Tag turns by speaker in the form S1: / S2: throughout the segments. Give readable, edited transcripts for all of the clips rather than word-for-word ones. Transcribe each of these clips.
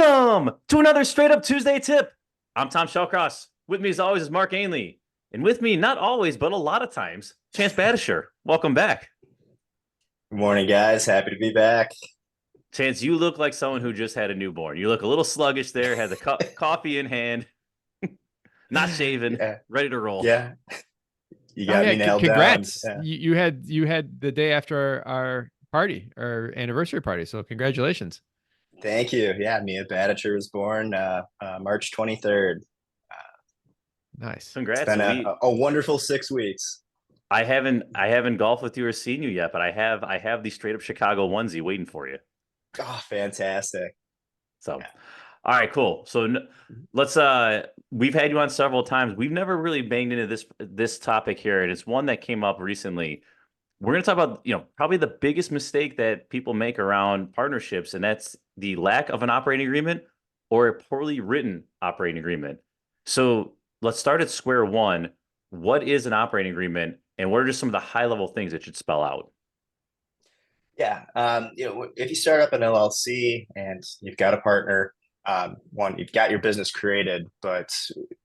S1: Welcome to another Straight Up Tuesday tip. I'm Tom Shellcross. With me, as always, is Mark Anley. And with me, not always, but a lot of times, Chance Badertscher. Welcome back.
S2: Good morning, guys. Happy to be back.
S1: Chance, you look like someone who just had a newborn. You look a little sluggish there, had the coffee in hand, not shaven,
S2: Yeah,
S1: ready to roll.
S2: yeah. You
S3: Oh
S2: got
S3: yeah,
S2: me nailed down.
S3: congrats.
S2: Yeah.
S3: You had the day after our party, our anniversary party. So congratulations.
S2: Thank you. Yeah, Mia Badertscher was born March 23rd.
S3: Nice.
S2: It's
S1: Congrats.
S2: been
S1: And
S2: a wonderful 6 weeks.
S1: I haven't golfed with you or seen you yet, but I have the Straight Up Chicago onesie waiting for you.
S2: Oh, fantastic.
S1: So,
S2: Yeah.
S1: all right, cool. So let's we've had you on several times. We've never really banged into this topic here, and it's one that came up recently. We're going to talk about, probably the biggest mistake that people make around partnerships, and that's the lack of an operating agreement or a poorly written operating agreement. So let's start at square one. What is an operating agreement, and what are just some of the high-level things it should spell out?
S2: Yeah. If you start up an LLC and you've got a partner, you've got your business created, but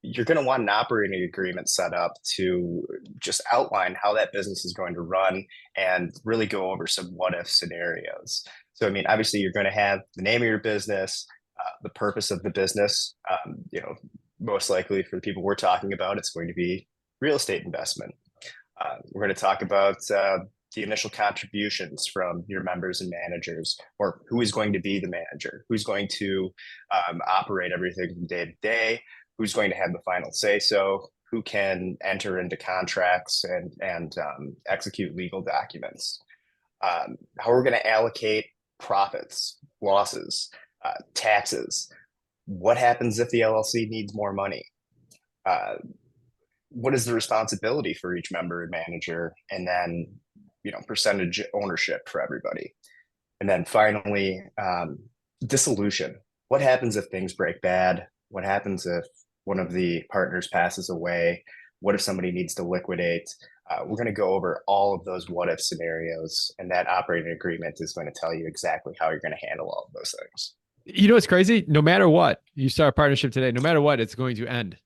S2: you're going to want an operating agreement set up to just outline how that business is going to run and really go over some what if scenarios. So, I mean, obviously, you're going to have the name of your business, the purpose of the business. Most likely for the people we're talking about, it's going to be real estate investment. We're going to talk about the initial contributions from your members and managers, or who is going to be the manager, who's going to operate everything from day to day, who's going to have the final say so, who can enter into contracts and execute legal documents, how we're going to allocate profits, losses, taxes. What happens if the LLC needs more money? What is the responsibility for each member and manager? And then, percentage ownership for everybody. And then finally, dissolution. What happens if things break bad? What happens if one of the partners passes away? What if somebody needs to liquidate? We're going to go over all of those what if scenarios, and that operating agreement is going to tell you exactly how you're going to handle all of those things.
S3: You know what's crazy? No matter what, you start a partnership today, no matter what, it's going to end.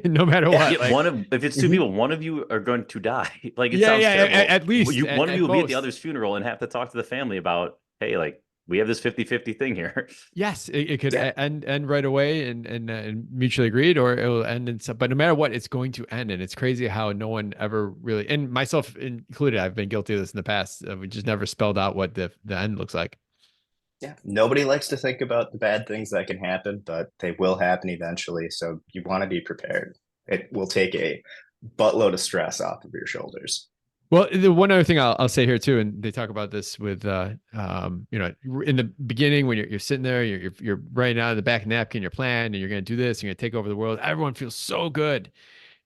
S3: No matter what.
S1: Yeah, if it's two people, one of you are going to die. Like, it
S3: Yeah,
S1: sounds
S3: yeah,
S1: terrible.
S3: at least
S1: One of you will be at the
S3: most.
S1: other's funeral and have to talk to the family about, hey, like, we have this 50-50 thing here.
S3: Yes, it could
S2: Yeah.
S3: end right away and mutually agreed, or it will end in some. But no matter what, it's going to end, and it's crazy how no one ever really, and myself included, I've been guilty of this in the past. We just never spelled out what the end looks like.
S2: Yeah. Nobody likes to think about the bad things that can happen, but they will happen eventually. So you want to be prepared. It will take a buttload of stress off of your shoulders.
S3: Well, the one other thing I'll say here too, and they talk about this with, in the beginning when you're sitting there, you're writing out in the back napkin your plan, and you're going to do this, you're going to take over the world. Everyone feels so good,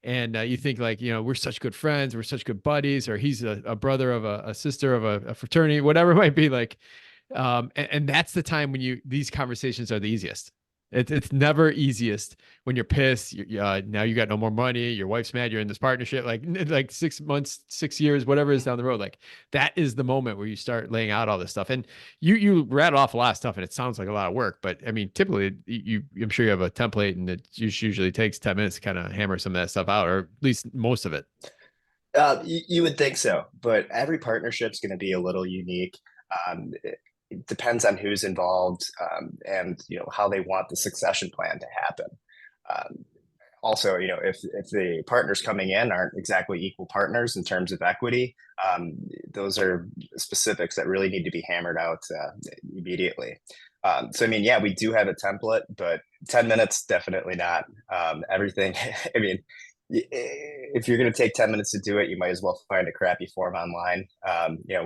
S3: and you think like, we're such good friends, we're such good buddies, or he's a brother of a sister of a fraternity, whatever it might be like. And that's the time when these conversations are the easiest. It's never easiest when you're pissed. Now you got no more money. Your wife's mad. You're in this partnership, like 6 months, 6 years, whatever is down the road. Like, that is the moment where you start laying out all this stuff. And you rattle off a lot of stuff, and it sounds like a lot of work. But I mean, typically, I'm sure you have a template, and it usually takes 10 minutes to kind of hammer some of that stuff out, or at least most of it.
S2: You would think so, but every partnership is going to be a little unique. It depends on who's involved, and how they want the succession plan to happen. Also, if the partners coming in aren't exactly equal partners in terms of equity, those are specifics that really need to be hammered out immediately. So, I mean, yeah, we do have a template, but 10 minutes, definitely not. Everything, I mean, if you're going to take 10 minutes to do it, you might as well find a crappy form online.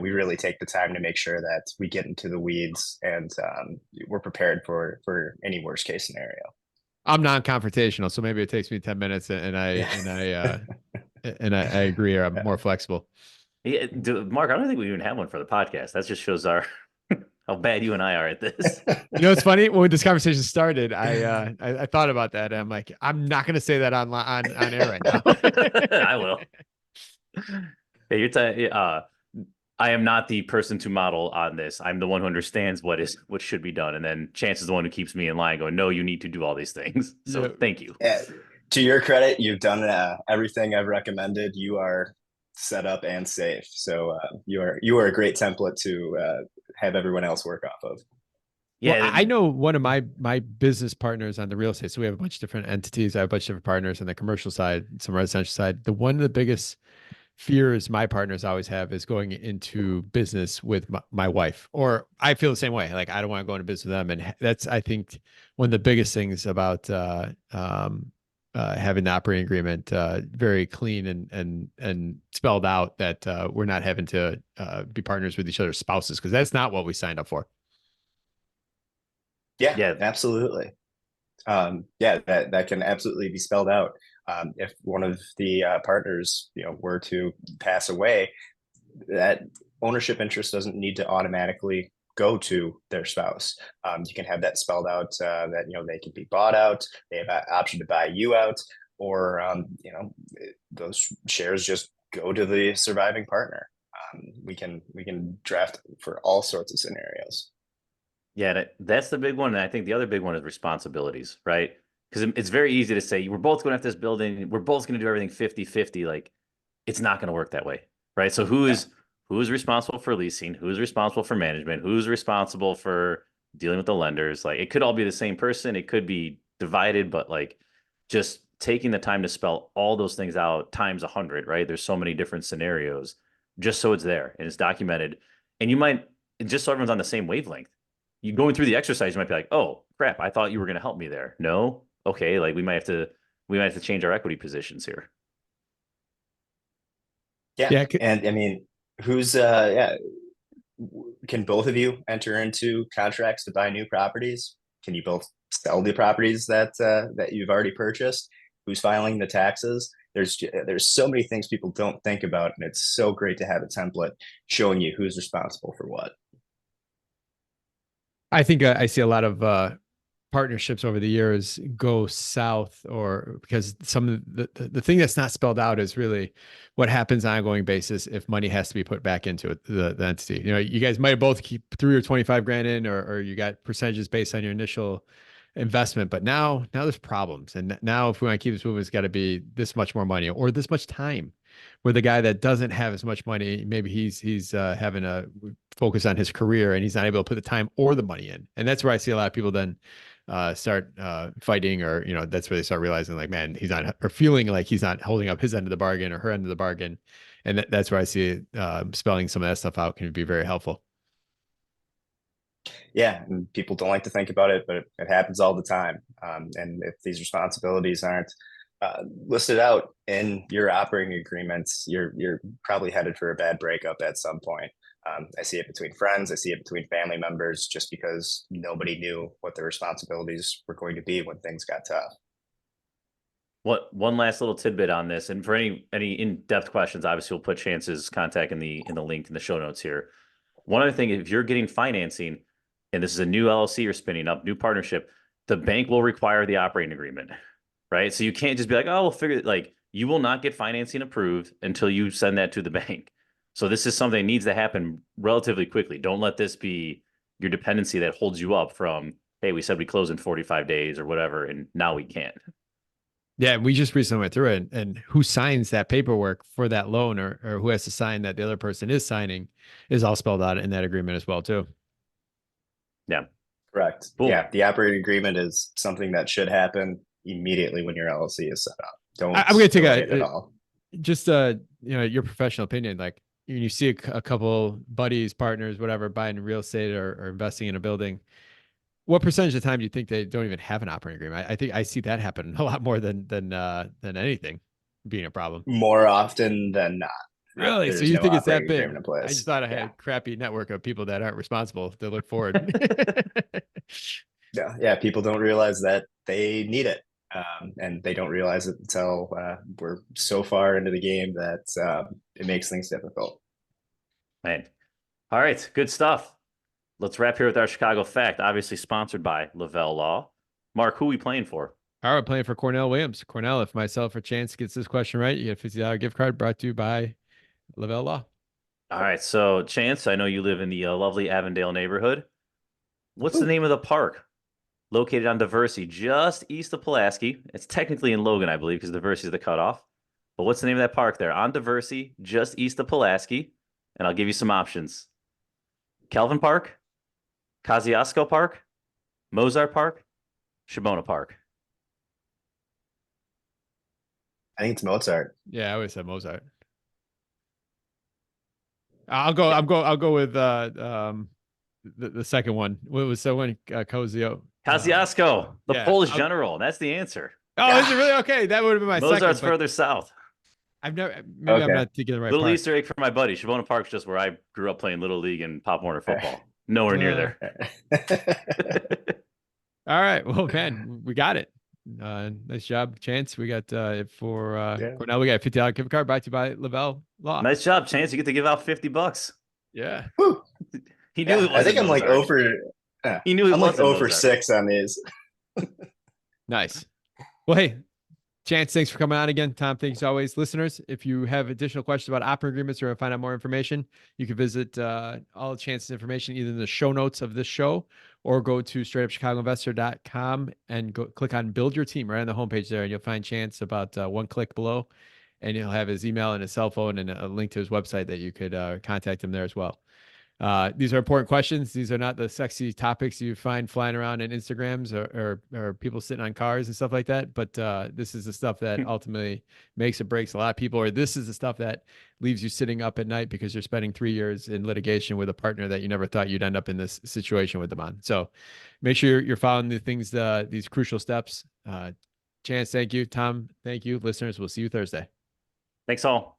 S2: We really take the time to make sure that we get into the weeds, and we're prepared for any worst case scenario.
S3: I'm non-confrontational, so maybe it takes me 10 minutes, and I agree, or I'm more flexible.
S1: Yeah, Mark, I don't think we even have one for the podcast. That just shows how bad you and I are at this.
S3: It's funny, when this conversation started, I thought about that, and I'm like, I'm not going to say that on air right now.
S1: I will. Hey, I am not the person to model on this. I'm the one who understands what should be done. And then Chance is the one who keeps me in line going, no, you need to do all these things. So
S3: Yeah.
S1: thank you.
S2: Yeah, to your credit, you've done everything I've recommended. You are set up and safe. So you are a great template to have everyone else work off of.
S3: Well,
S1: Yeah.
S3: I know one of my business partners on the real estate. So we have a bunch of different entities. I have a bunch of different partners on the commercial side, some residential side. The one of the biggest fears my partners always have is going into business with my wife, or I feel the same way. Like I don't want to go into business with them, and that's I think one of the biggest things about having the operating agreement very clean and spelled out that we're not having to be partners with each other's spouses, because that's not what we signed up for.
S2: Yeah,
S1: Yeah.
S2: absolutely. Yeah, that can absolutely be spelled out. If one of the partners, were to pass away, that ownership interest doesn't need to automatically go to their spouse. You can have that spelled out that they can be bought out. They have an option to buy you out, or those shares just go to the surviving partner. We can draft for all sorts of scenarios.
S1: Yeah, that's the big one. And I think the other big one is responsibilities, right? Because it's very easy to say, we're both going after this building. We're both going to do everything 50-50. Like, it's not going to work that way, right? So who is responsible for leasing? Who's responsible for management? Who's responsible for dealing with the lenders? Like, it could all be the same person. It could be divided, but like just taking the time to spell all those things out times 100, right? There's so many different scenarios just so it's there and it's documented. And you might, just so everyone's on the same wavelength, you going through the exercise, you might be like, oh crap, I thought you were going to help me there. No. Okay. Like we might have to change our equity positions here.
S2: Yeah,
S3: Yeah.
S2: and I mean, can both of you enter into contracts to buy new properties? Can you both sell the properties that you've already purchased? Who's filing the taxes? There's so many things people don't think about, and it's so great to have a template showing you who's responsible for what.
S3: I think I see a lot of partnerships over the years go south, or because some of the thing that's not spelled out is really what happens on an ongoing basis if money has to be put back into it, the entity. You guys might both keep 3 or 25 grand in, or you got percentages based on your initial investment, but now there's problems, and now if we want to keep this moving, it's got to be this much more money or this much time. Where the guy that doesn't have as much money, maybe he's having a focus on his career and he's not able to put the time or the money in, and that's where I see a lot of people then start fighting, or that's where they start realizing like, man, he's not, or feeling like he's not holding up his end of the bargain or her end of the bargain, and that's where I see spelling some of that stuff out can be very helpful.
S2: Yeah, and people don't like to think about it, but it happens all the time. And if these responsibilities aren't listed out in your operating agreements, you're probably headed for a bad breakup at some point. I see it between friends. I see it between family members, just because nobody knew what their responsibilities were going to be when things got tough.
S1: One last little tidbit on this, and for any in-depth questions, obviously we'll put Chance's contact in the link in the show notes here. One other thing, if you're getting financing, and this is a new LLC you're spinning up, new partnership, the bank will require the operating agreement, right? So you can't just be like, oh, we'll figure it. Like, you will not get financing approved until you send that to the bank. So this is something that needs to happen relatively quickly. Don't let this be your dependency that holds you up from, hey, we said we close in 45 days or whatever, and now we can't.
S3: Yeah, we just recently went through it, and who signs that paperwork for that loan, or who has to sign that the other person is signing, is all spelled out in that agreement as well too.
S1: Yeah.
S2: Correct.
S1: Cool.
S2: Yeah, the operating agreement is something that should happen immediately when your LLC is set up.
S3: I'm going to take
S2: delay it at all.
S3: just your professional opinion. Like, when you see a couple buddies, partners, whatever, buying real estate or investing in a building, what percentage of the time do you think they don't even have an operating agreement? I think I see that happen a lot more than anything being a problem.
S2: More often than not.
S3: Really? So
S2: There's
S3: you
S2: no
S3: think it's that
S2: operating
S3: big?
S2: agreement in place.
S3: I just thought I had
S2: Yeah.
S3: a crappy network of people that aren't responsible to look forward.
S2: Yeah, people don't realize that they need it. And they don't realize it until we're so far into the game that it makes things difficult.
S1: Man. All right. Good stuff. Let's wrap here with our Chicago fact, obviously sponsored by Lavelle Law. Mark, who are we playing for?
S3: All right, playing for Cornell Williams. Cornell, if myself or Chance gets this question right, you get a $50 gift card brought to you by Lavelle Law.
S1: All right. So, Chance, I know you live in the lovely Avondale neighborhood. What's the name of the park located on Diversey, just east of Pulaski? It's technically in Logan, I believe, because Diversey is the cutoff. But what's the name of that park there? On Diversey, just east of Pulaski. And I'll give you some options. Calvin Park, Kosciuszko Park, Mozart Park, Shimona Park.
S2: I think it's Mozart.
S3: Yeah, I would have said Mozart. I'll go with the second one. What was the one? Kozio.
S1: Kosciuszko, the
S3: yeah,
S1: Polish general. That's the answer.
S3: Oh, is it really? Okay, that would have been my
S1: Mozart's
S3: second.
S1: further south.
S3: I've never. Maybe I'm
S2: Okay.
S3: not thinking the right
S1: Little
S3: part.
S1: Easter egg for my buddy. Shimona Park's just where I grew up playing Little League and Pop Warner football. Nowhere near there.
S3: All right. Well, man, we got it. Nice job, Chance. We got for now we got a $50 gift card brought to you by Lavelle Law.
S1: Nice job, Chance. You get to give out $50.
S3: Yeah.
S2: Whew.
S1: He knew it
S2: I think I'm like
S1: Mozart.
S2: over.
S1: He knew it
S2: I'm like
S1: wasn't
S2: over
S1: Mozart.
S2: 6 on these.
S3: Nice. Well, hey, Chance, thanks for coming on again. Tom, thanks as always. Listeners, if you have additional questions about opera agreements or find out more information, you can visit all Chance's information either in the show notes of this show or go to straightupchicagoinvestor.com and go click on Build Your Team right on the homepage there, and you'll find Chance about one click below, and he'll have his email and his cell phone and a link to his website that you could contact him there as well. These are important questions. These are not the sexy topics you find flying around in Instagrams or people sitting on cars and stuff like that. But this is the stuff that ultimately makes or breaks a lot of people, or this is the stuff that leaves you sitting up at night because you're spending 3 years in litigation with a partner that you never thought you'd end up in this situation with them on. So make sure you're following the things, these crucial steps. Chance, thank you. Tom, thank you. Listeners, we'll see you Thursday.
S1: Thanks all.